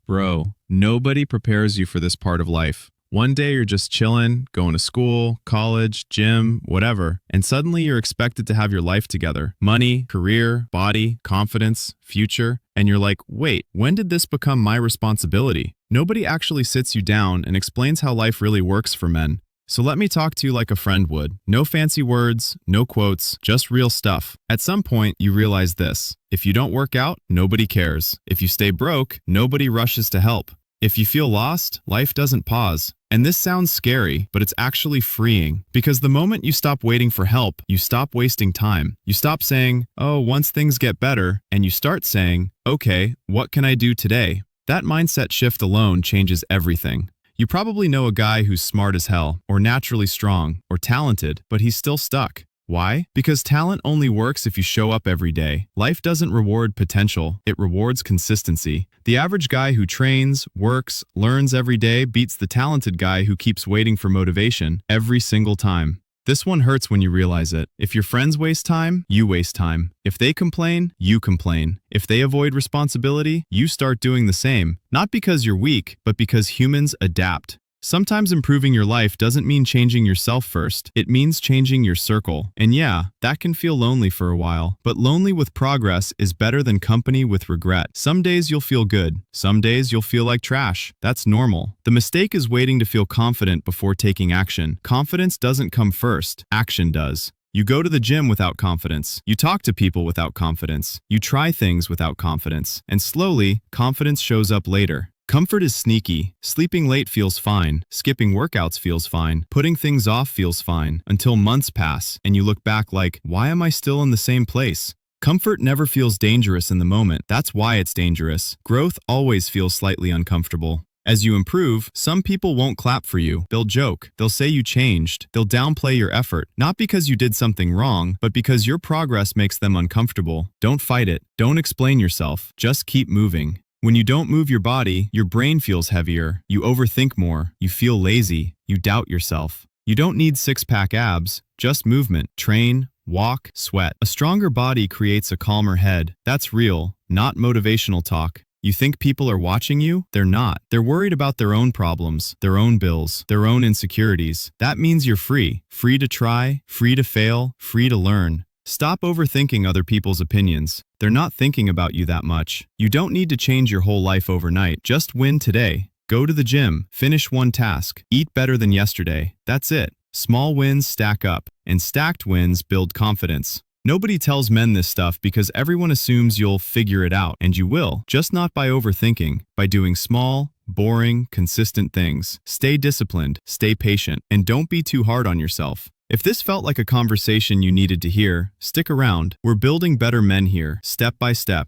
Bro, nobody prepares you for this part of life. One day you're just chilling, going to school, college, gym, whatever, and suddenly you're expected to have your life together. Money, career, body, confidence, future, and you're like, wait, when did this become my responsibility? Nobody actually sits you down and explains how life really works for men. So let me talk to you like a friend would. No fancy words, no quotes, just real stuff. At some point, you realize this. If you don't work out, nobody cares. If you stay broke, nobody rushes to help. If you feel lost, life doesn't pause. And this sounds scary, but it's actually freeing. Because the moment you stop waiting for help, you stop wasting time. You stop saying, oh, once things get better, and you start saying, okay, what can I do today? That mindset shift alone changes everything. You probably know a guy who's smart as hell, or naturally strong, or talented, but he's still stuck. Why? Because talent only works if you show up every day. Life doesn't reward potential, it rewards consistency. The average guy who trains, works, learns every day beats the talented guy who keeps waiting for motivation every single time. This one hurts when you realize it. If your friends waste time, you waste time. If they complain, you complain. If they avoid responsibility, you start doing the same. Not because you're weak, but because humans adapt. Sometimes improving your life doesn't mean changing yourself first. It means changing your circle. And yeah, that can feel lonely for a while. But lonely with progress is better than company with regret. Some days you'll feel good. Some days you'll feel like trash. That's normal. The mistake is waiting to feel confident before taking action. Confidence doesn't come first. Action does. You go to the gym without confidence. You talk to people without confidence. You try things without confidence. And slowly, confidence shows up later. Comfort is sneaky. Sleeping late feels fine. Skipping workouts feels fine. Putting things off feels fine. Until months pass, and you look back like, why am I still in the same place? Comfort never feels dangerous in the moment. That's why it's dangerous. Growth always feels slightly uncomfortable. As you improve, some people won't clap for you. They'll joke. They'll say you changed. They'll downplay your effort. Not because you did something wrong, but because your progress makes them uncomfortable. Don't fight it. Don't explain yourself. Just keep moving. When you don't move your body, your brain feels heavier. You overthink more. You feel lazy. You doubt yourself. You don't need six-pack abs, just movement. Train, walk, sweat. A stronger body creates a calmer head. That's real, not motivational talk. You think people are watching you? They're not. They're worried about their own problems, their own bills, their own insecurities. That means you're free. Free to try, free to fail, free to learn. Stop overthinking other people's opinions. They're not thinking about you that much. You don't need to change your whole life overnight. Just win today. Go to the gym. Finish one task. Eat better than yesterday. That's it. Small wins stack up, and stacked wins build confidence. Nobody tells men this stuff because everyone assumes you'll figure it out, and you will, just not by overthinking, by doing small, boring, consistent things. Stay disciplined, stay patient, and don't be too hard on yourself. If this felt like a conversation you needed to hear, stick around. We're building better men here, step by step.